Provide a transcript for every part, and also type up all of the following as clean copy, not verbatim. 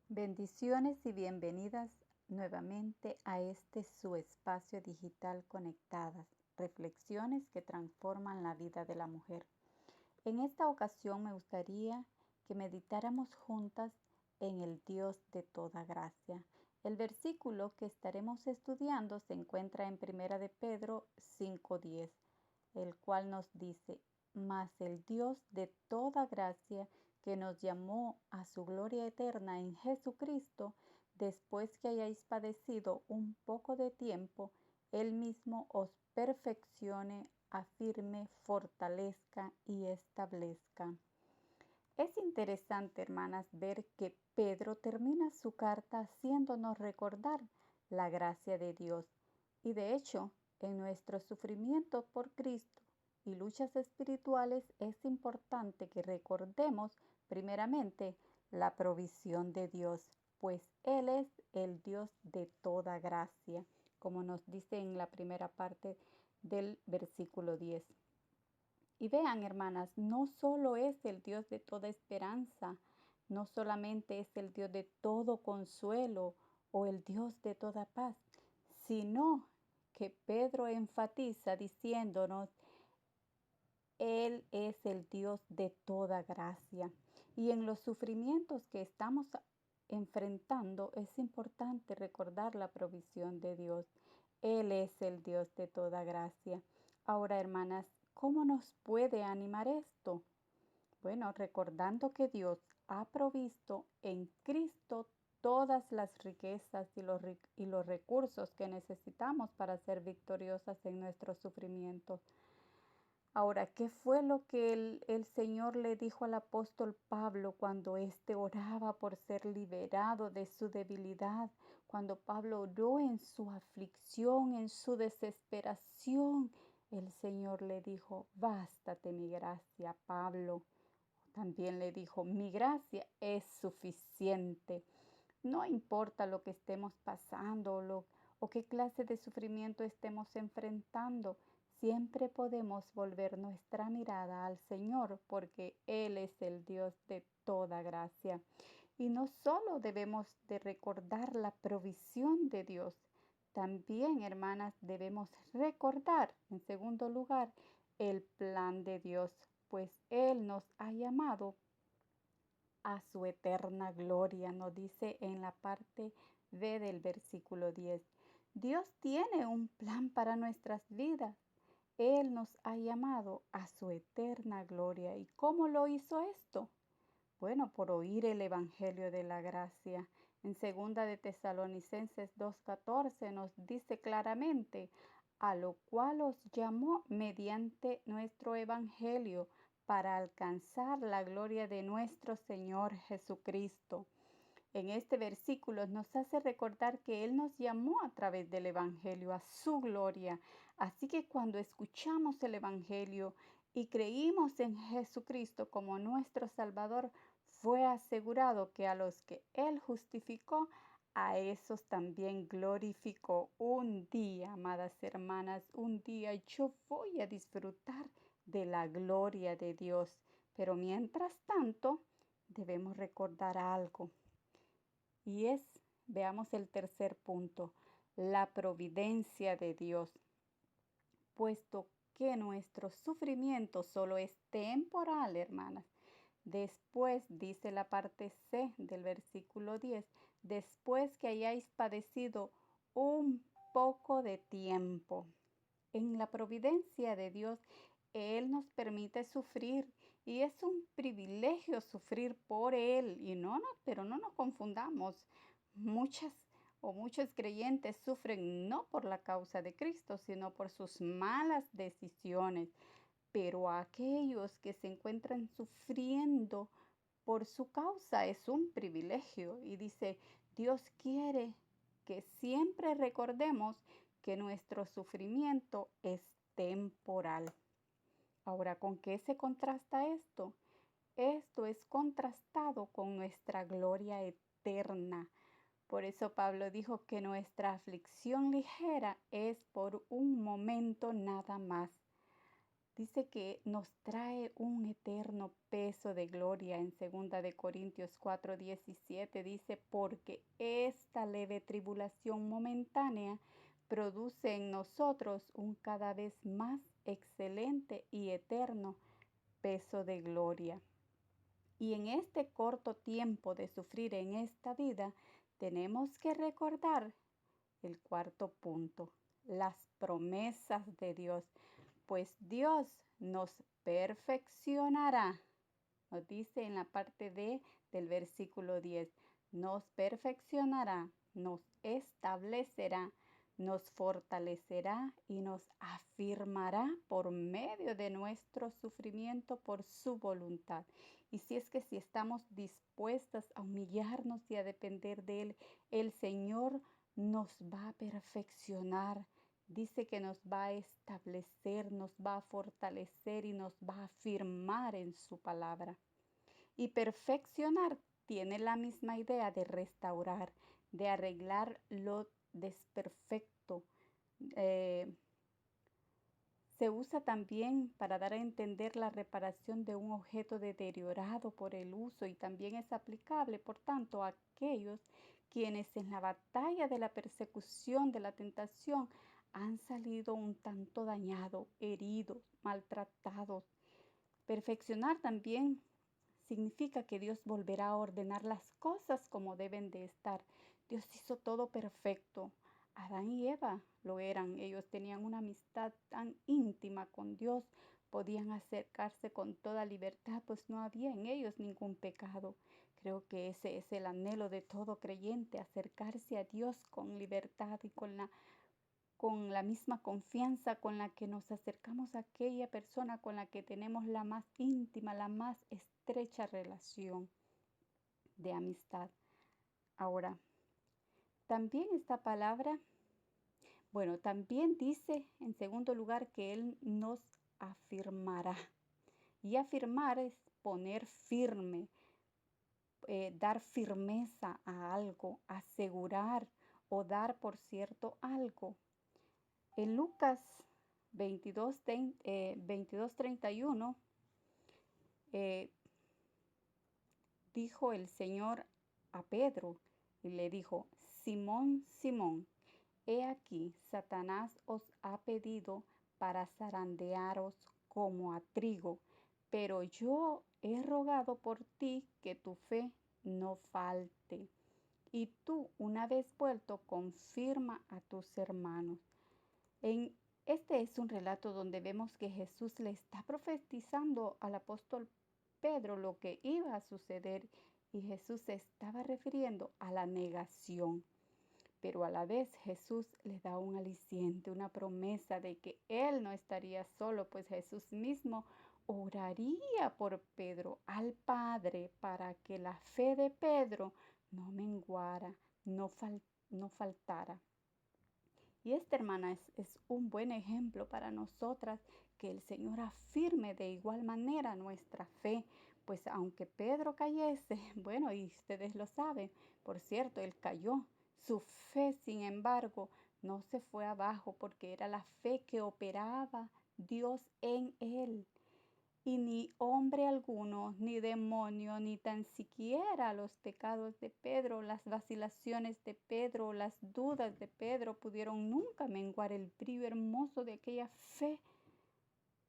Bendiciones y bienvenidas nuevamente a este su espacio digital Conectadas, reflexiones que transforman la vida de la mujer. En esta ocasión me gustaría que meditáramos juntas en el Dios de toda gracia. El versículo que estaremos estudiando se encuentra en Primera de Pedro 5:10, el cual nos dice: mas el Dios de toda gracia, que nos llamó a su gloria eterna en Jesucristo, después que hayáis padecido un poco de tiempo, Él mismo os perfeccione, afirme, fortalezca y establezca. Es interesante, hermanas, ver que Pedro termina su carta haciéndonos recordar la gracia de Dios. Y de hecho, en nuestro sufrimiento por Cristo y luchas espirituales es importante que recordemos primeramente la provisión de Dios, pues Él es el Dios de toda gracia, como nos dice en la primera parte del versículo 10. Y vean, hermanas, no solo es el Dios de toda esperanza, no solamente es el Dios de todo consuelo o el Dios de toda paz, sino que Pedro enfatiza diciéndonos: Él es el Dios de toda gracia. Y en los sufrimientos que estamos enfrentando es importante recordar la provisión de Dios. Él es el Dios de toda gracia. Ahora, hermanas, ¿cómo nos puede animar esto? Bueno, recordando que Dios ha provisto en Cristo todas las riquezas y los recursos que necesitamos para ser victoriosas en nuestros sufrimientos. Ahora, ¿qué fue lo que el Señor le dijo al apóstol Pablo cuando éste oraba por ser liberado de su debilidad? Cuando Pablo oró en su aflicción, en su desesperación, el Señor le dijo: bástate mi gracia, Pablo. También le dijo: mi gracia es suficiente. No importa lo que estemos pasando o qué clase de sufrimiento estemos enfrentando, siempre podemos volver nuestra mirada al Señor, porque Él es el Dios de toda gracia. Y no solo debemos de recordar la provisión de Dios, también, hermanas, debemos recordar, en segundo lugar, el plan de Dios, pues Él nos ha llamado a su eterna gloria, nos dice en la parte B del versículo 10. Dios tiene un plan para nuestras vidas. Él nos ha llamado a su eterna gloria. ¿Y cómo lo hizo esto? Bueno, por oír el Evangelio de la gracia. En segunda de Tesalonicenses 2:14 nos dice claramente: a lo cual os llamó mediante nuestro Evangelio, para alcanzar la gloria de nuestro Señor Jesucristo. En este versículo nos hace recordar que Él nos llamó a través del Evangelio a su gloria. Así que cuando escuchamos el Evangelio y creímos en Jesucristo como nuestro Salvador, fue asegurado que a los que Él justificó, a esos también glorificó. Un día, amadas hermanas, un día yo voy a disfrutar de la gloria de Dios. Pero mientras tanto, debemos recordar algo. Y veamos el tercer punto, la providencia de Dios. Puesto que nuestro sufrimiento solo es temporal, hermanas. Después, dice la parte C del versículo 10, después que hayáis padecido un poco de tiempo. En la providencia de Dios, Él nos permite sufrir y es un privilegio sufrir por Él. Pero no nos confundamos. Muchos creyentes sufren no por la causa de Cristo, sino por sus malas decisiones. Pero aquellos que se encuentran sufriendo por su causa es un privilegio. Y dice, Dios quiere que siempre recordemos que nuestro sufrimiento es temporal. Ahora, ¿con qué se contrasta esto? Esto es contrastado con nuestra gloria eterna. Por eso Pablo dijo que nuestra aflicción ligera es por un momento nada más. Dice que nos trae un eterno peso de gloria. En 2 Corintios 4:17 dice, porque esta leve tribulación momentánea produce en nosotros un cada vez más excelente y eterno peso de gloria. Y en este corto tiempo de sufrir en esta vida, tenemos que recordar el cuarto punto, las promesas de Dios, pues Dios nos perfeccionará. Nos dice en la parte D del versículo 10, nos perfeccionará, nos establecerá, nos fortalecerá y nos afirmará por medio de nuestro sufrimiento por su voluntad. Y si estamos dispuestas a humillarnos y a depender de Él, el Señor nos va a perfeccionar. Dice que nos va a establecer, nos va a fortalecer y nos va a afirmar en su palabra. Y perfeccionar tiene la misma idea de restaurar, de arreglar lo desperfecto. Se usa también para dar a entender la reparación de un objeto deteriorado por el uso y también es aplicable, por tanto, a aquellos quienes en la batalla de la persecución, de la tentación, han salido un tanto dañados, heridos, maltratados. Perfeccionar también significa que Dios volverá a ordenar las cosas como deben de estar. Dios hizo todo perfecto. Adán y Eva lo eran. Ellos tenían una amistad tan íntima con Dios. Podían acercarse con toda libertad, pues no había en ellos ningún pecado. Creo que ese es el anhelo de todo creyente, acercarse a Dios con libertad y con la misma confianza con la que nos acercamos a aquella persona con la que tenemos la más íntima, la más estrecha relación de amistad. Ahora, también esta palabra, también dice en segundo lugar que Él nos afirmará. Y afirmar es poner firme, dar firmeza a algo, asegurar o dar por cierto algo. En Lucas 22:31 dijo el Señor a Pedro y le dijo, Simón, Simón, he aquí, Satanás os ha pedido para zarandearos como a trigo, pero yo he rogado por ti que tu fe no falte. Y tú, una vez vuelto, confirma a tus hermanos. Este es un relato donde vemos que Jesús le está profetizando al apóstol Pedro lo que iba a suceder y Jesús se estaba refiriendo a la negación. Pero a la vez Jesús le da un aliciente, una promesa de que él no estaría solo, pues Jesús mismo oraría por Pedro al Padre para que la fe de Pedro no menguara, no faltara. Y esta, hermana, es un buen ejemplo para nosotras, que el Señor afirme de igual manera nuestra fe, pues aunque Pedro cayese, bueno, y ustedes lo saben, por cierto, él cayó. Su fe, sin embargo, no se fue abajo porque era la fe que operaba Dios en él. Y ni hombre alguno, ni demonio, ni tan siquiera los pecados de Pedro, las vacilaciones de Pedro, las dudas de Pedro pudieron nunca menguar el brillo hermoso de aquella fe,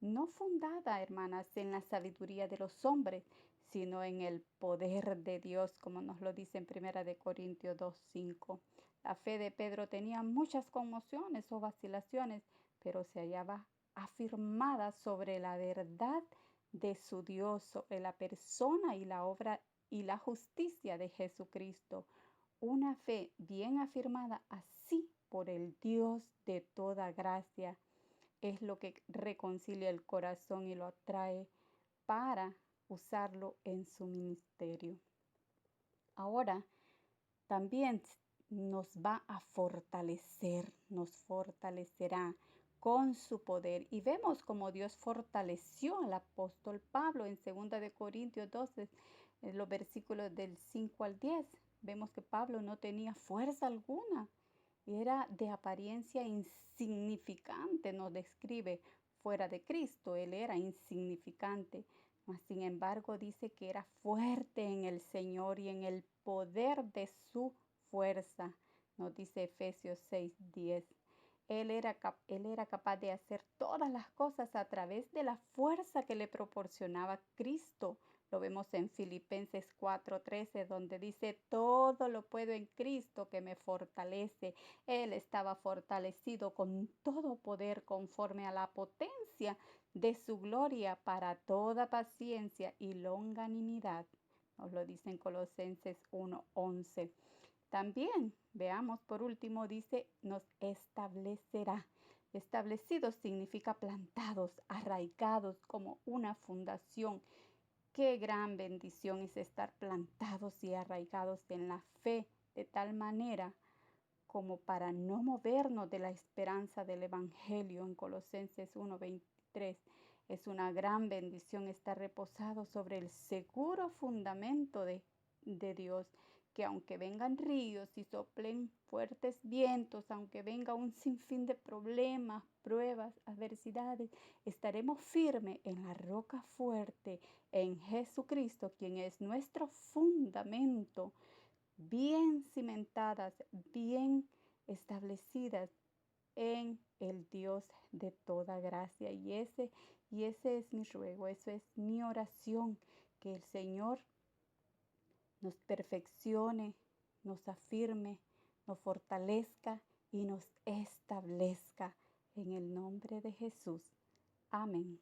no fundada, hermanas, en la sabiduría de los hombres, sino en el poder de Dios, como nos lo dice en 1 Corintios 2:5. La fe de Pedro tenía muchas conmociones o vacilaciones, pero se hallaba afirmada sobre la verdad de su Dios, sobre la persona y la obra y la justicia de Jesucristo. Una fe bien afirmada así por el Dios de toda gracia es lo que reconcilia el corazón y lo atrae para usarlo en su ministerio. Ahora, también nos va a fortalecer, nos fortalecerá con su poder. Y vemos cómo Dios fortaleció al apóstol Pablo en 2 Corintios 12, en los versículos del 5 al 10. Vemos que Pablo no tenía fuerza alguna. Era de apariencia insignificante, nos describe. fuera de Cristo, él era insignificante, mas sin embargo dice que era fuerte en el Señor y en el poder de su fuerza, nos dice Efesios 6:10. Él era capaz de hacer todas las cosas a través de la fuerza que le proporcionaba Cristo. Lo vemos en Filipenses 4:13, donde dice, todo lo puedo en Cristo que me fortalece. Él estaba fortalecido con todo poder conforme a la potencia de su gloria para toda paciencia y longanimidad. Nos lo dice en Colosenses 1:11. También, veamos por último, dice, nos establecerá. Establecidos significa plantados, arraigados como una fundación. Qué gran bendición es estar plantados y arraigados en la fe de tal manera como para no movernos de la esperanza del Evangelio en Colosenses 1:23. Es una gran bendición estar reposado sobre el seguro fundamento de Dios, que aunque vengan ríos y soplen fuertes vientos, aunque venga un sinfín de problemas, pruebas, adversidades, estaremos firmes en la roca fuerte, en Jesucristo, quien es nuestro fundamento, bien cimentadas, bien establecidas en el Dios de toda gracia. Y ese es mi ruego, eso es mi oración, que el Señor nos perfeccione, nos afirme, nos fortalezca y nos establezca en el nombre de Jesús. Amén.